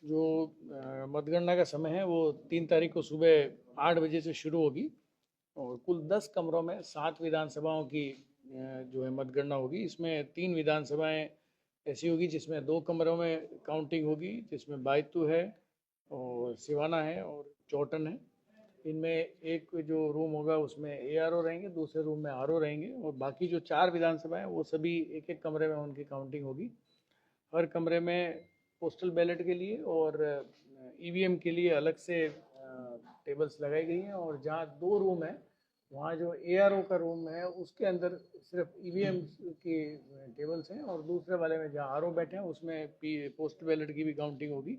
जो मतगणना का समय है वो 3 तारीख को सुबह 8 बजे से शुरू होगी और कुल 10 कमरों में 7 विधानसभाओं की जो है मतगणना होगी। इसमें 3 विधानसभाएं ऐसी होगी जिसमें 2 कमरों में काउंटिंग होगी, जिसमें बायतू है और सिवाना है और चौटन है। इनमें एक जो रूम होगा उसमें ARO रहेंगे, दूसरे रूम में RO रहेंगे और बाकी जो 4 विधानसभाएं वो सभी एक एक कमरे में उनकी काउंटिंग होगी। हर कमरे में पोस्टल बैलेट के लिए और EVM के लिए अलग से टेबल्स लगाई गई हैं और जहाँ 2 रूम है वहाँ जो ARO का रूम है उसके अंदर सिर्फ EVM की टेबल्स हैं और दूसरे वाले में जहाँ RO बैठे हैं उसमें पोस्ट बैलेट की भी काउंटिंग होगी।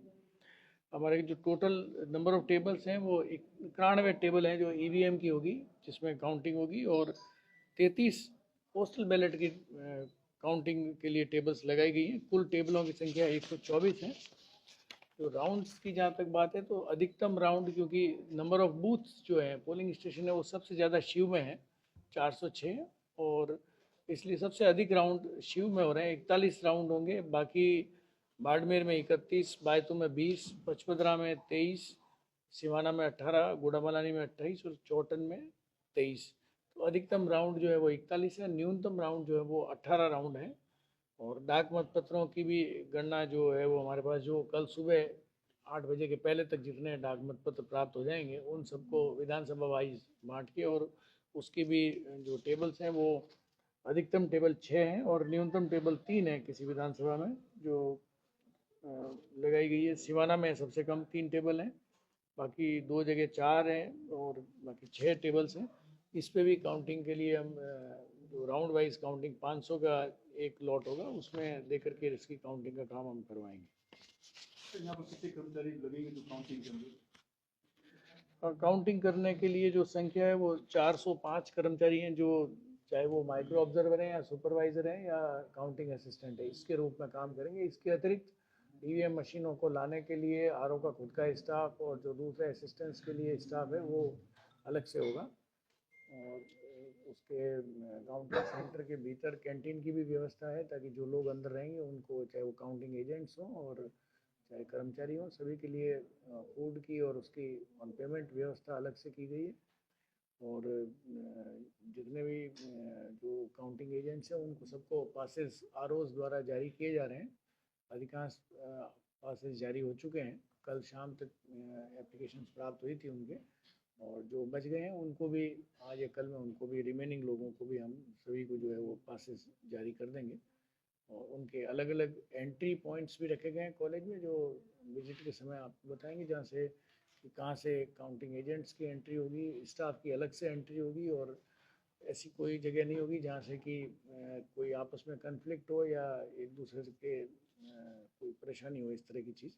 हमारे जो टोटल नंबर ऑफ टेबल्स हैं वो 91 टेबल हैं जो EVM की होगी जिसमें काउंटिंग होगी और 33 पोस्टल बैलेट की काउंटिंग के लिए टेबल्स लगाई गई हैं। कुल टेबलों की संख्या 124 है। तो राउंड्स की जहाँ तक बात है तो अधिकतम राउंड, क्योंकि नंबर ऑफ बूथ्स जो है पोलिंग स्टेशन है वो सबसे ज़्यादा शिव में है 406 और इसलिए सबसे अधिक राउंड शिव में हो रहे हैं, 41 राउंड होंगे। बाकी बाड़मेर में 31, बायतू में 20, पचपदरा में 23, सिवाना में 18, गुड़ामलानी में 28 और चौटन में 23। तो अधिकतम राउंड जो है वो 41 है, न्यूनतम राउंड जो है वो 18 राउंड है। और डाक मतपत्रों की भी गणना जो है वो हमारे पास जो कल सुबह 8 बजे के पहले तक जितने डाक मतपत्र प्राप्त हो जाएंगे उन सबको विधानसभा वाइज बांट के और उसकी भी जो टेबल्स हैं वो अधिकतम टेबल 6 हैं और न्यूनतम टेबल 3 है किसी विधानसभा में जो लगाई गई है। सिवाना में सबसे कम 3 टेबल हैं, बाकी 2 जगह 4 हैं और बाकी 6 टेबल्स हैं। इस पे भी काउंटिंग के लिए हम जो राउंड वाइज काउंटिंग 500 का एक लॉट होगा उसमें देकर के इसकी काउंटिंग का काम हम करवाएंगे। तो यहाँ पर कितने कर्मचारी लगेंगे जो काउंटिंग करेंगे? और काउंटिंग करने के लिए जो संख्या है वो 405 कर्मचारी हैं, जो चाहे वो माइक्रो ऑब्जर्वर हैं या सुपरवाइजर हैं या काउंटिंग असिस्टेंट है, इसके रूप में काम करेंगे। इसके अतिरिक्त EVM मशीनों को लाने के लिए RO का खुद का स्टाफ और जो दूसरे असिस्टेंट्स के लिए स्टाफ है वो अलग से होगा। और उसके काउंटिंग सेंटर के भीतर कैंटीन की भी व्यवस्था है ताकि जो लोग अंदर रहेंगे उनको, चाहे वो काउंटिंग एजेंट्स हों और चाहे कर्मचारी हों, सभी के लिए फूड की और उसकी ऑन पेमेंट व्यवस्था अलग से की गई है। और जितने भी जो काउंटिंग एजेंट्स हैं उनको सबको पासेस ROs द्वारा जारी किए जा रहे हैं। अधिकांश पासेस जारी हो चुके हैं, कल शाम तक एप्लीकेशंस प्राप्त हुई थी उनके, और जो बच गए हैं उनको भी आज या कल में उनको भी, रिमेनिंग लोगों को भी हम सभी को जो है वो पासेस जारी कर देंगे। और उनके अलग अलग एंट्री पॉइंट्स भी रखे गए हैं कॉलेज में, जो विजिट के समय आपको बताएंगे, जहाँ से कि कहाँ से काउंटिंग एजेंट्स की एंट्री होगी, स्टाफ की अलग से एंट्री होगी और ऐसी कोई जगह नहीं होगी जहाँ से कि कोई आपस में कन्फ्लिक्ट हो या एक दूसरे के कोई परेशानी हो, इस तरह की चीज़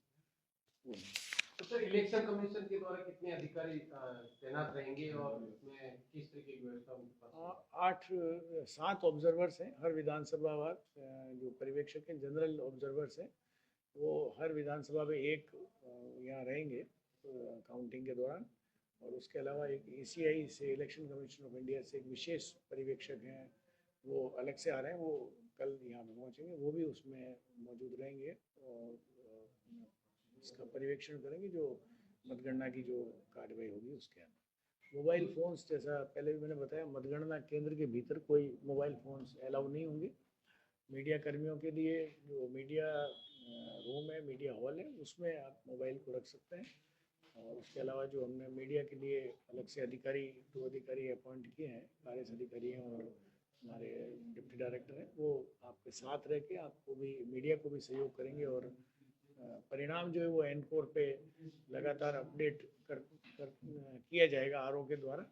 वो नहीं। तो सर, इलेक्शन कमीशन के द्वारा कितने अधिकारी तैनात रहेंगे और इसमें किस तरह की व्यवस्था उनके पास? 7 ऑब्जर्वर्स हैं हर विधानसभा वार, जो पर्यवेक्षक हैं, जनरल ऑब्जर्वर्स हैं, वो हर विधानसभा में एक यहाँ रहेंगे काउंटिंग के दौरान। और उसके अलावा एक ECI से, इलेक्शन कमीशन ऑफ इंडिया से एक विशेष पर्यवेक्षक हैं, वो अलग से आ रहे हैं, वो कल यहाँ पर पहुँचेंगे, वो भी उसमें मौजूद रहेंगे और इसका पर्यवेक्षण करेंगे जो मतगणना की जो कार्रवाई होगी उसके अंदर। मोबाइल फ़ोन्स, जैसा पहले भी मैंने बताया, मतगणना केंद्र के भीतर कोई मोबाइल फ़ोन्स अलाउ नहीं होंगे। मीडिया कर्मियों के लिए जो मीडिया रूम है, मीडिया हॉल है, उसमें आप मोबाइल को रख सकते हैं। और उसके अलावा जो हमने मीडिया के लिए अलग से अधिकारी, 2 अधिकारी अपॉइंट किए हैं, कार्यस अधिकारी हैं और हमारे डिप्टी डायरेक्टर हैं, वो आपके साथ रह के आपको भी, मीडिया को भी सहयोग करेंगे और परिणाम जो है वो एनकोर पे लगातार अपडेट किया जाएगा RO के द्वारा।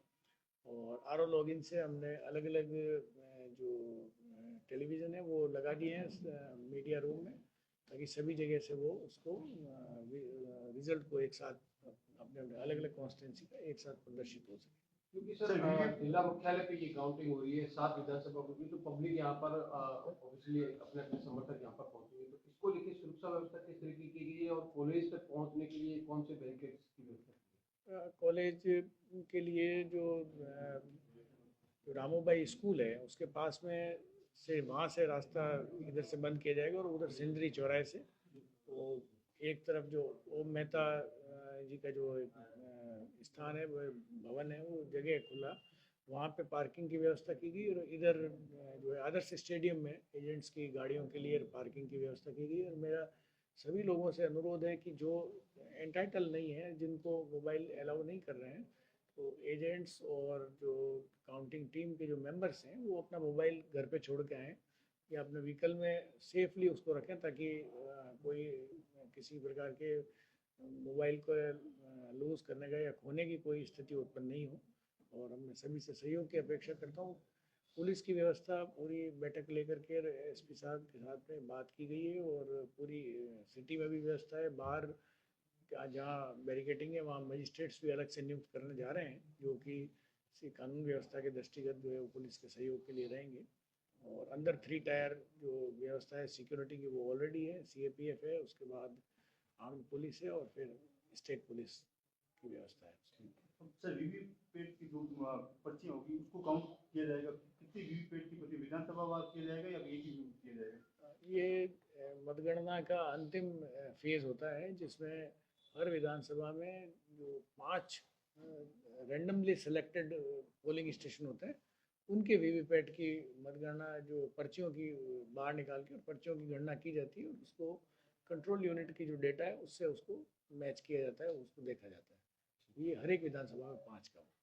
और RO लॉगिन से हमने अलग अलग जो टेलीविज़न है वो लगा दिए हैं मीडिया रूम में, ताकि सभी जगह से वो उसको रिजल्ट को एक साथ अपने अपने अलग अलग कॉन्स्टिट्यूंसी का एक साथ प्रदर्शित हो सके। क्योंकि सर जिला मुख्यालय पे ये काउंटिंग हो रही है 7 विधानसभा की, तो पब्लिक यहाँ पर ऑब्वियसली अपने अपने समर्थक यहाँ पर पहुंचेंगे, तो इसको लेकर सुरक्षा व्यवस्था किस तरीके की गई है और कॉलेज तक पहुंचने के लिए कौन से बैरिकेड्स की व्यवस्था? कॉलेज के लिए जो रामूबाई स्कूल है उसके पास में से, वहाँ से रास्ता इधर से बंद किया जाएगा और उधर सिंदरी चौराहे से वो एक तरफ जो ओम मेहता जी का जो स्थान है, वो भवन है, वो जगह खुला, वहाँ पे पार्किंग की व्यवस्था की गई, और इधर जो है आदर्श स्टेडियम में एजेंट्स की गाड़ियों के लिए पार्किंग की व्यवस्था की गई। और मेरा सभी लोगों से अनुरोध है कि जो एंटाइटल नहीं है, जिनको मोबाइल अलाउ नहीं कर रहे हैं, तो एजेंट्स और जो काउंटिंग टीम के जो मेंबर्स हैं, वो अपना मोबाइल घर पे छोड़ के आएँ या अपने व्हीकल में सेफली उसको रखें, ताकि कोई किसी प्रकार के मोबाइल को लूज़ करने का या खोने की कोई स्थिति उत्पन्न नहीं हो। और मैं सभी से सहयोग की अपेक्षा करता हूँ। पुलिस की व्यवस्था पूरी बैठक लेकर के एसपी साहब के साथ में बात की गई है, और पूरी सिटी में भी व्यवस्था है। बाहर जहाँ बैरिकेटिंग है, वहाँ मजिस्ट्रेट्स भी अलग से नियुक्त करने जा रहे हैं, जो कि कानून व्यवस्था के दृष्टिगत जो है वो पुलिस के सहयोग के लिए रहेंगे। और अंदर 3 टायर जो व्यवस्था है सिक्योरिटी की, वो ऑलरेडी है, सीएपीएफ है, उसके बाद आर्म्ड पुलिस है, और फिर स्टेट पुलिस की व्यवस्था है। सर वीवीपैट की जो पर्ची होगी उसको काउंट किया जाएगा, कितनी वीवीपैट की प्रति विधानसभा वार किया जाएगा या एक ही किया जाएगा? ये मतगणना का अंतिम फेज होता है, जिसमें हर विधानसभा में जो 5 रैंडमली सिलेक्टेड पोलिंग स्टेशन होते हैं, उनके वीवीपैट की मतगणना, जो पर्चियों की बाहर निकाल के और पर्चियों की गणना की जाती है, और उसको कंट्रोल यूनिट की जो डेटा है उससे उसको मैच किया जाता है, उसको देखा जाता है। ये हर एक विधानसभा में 5 का होता है।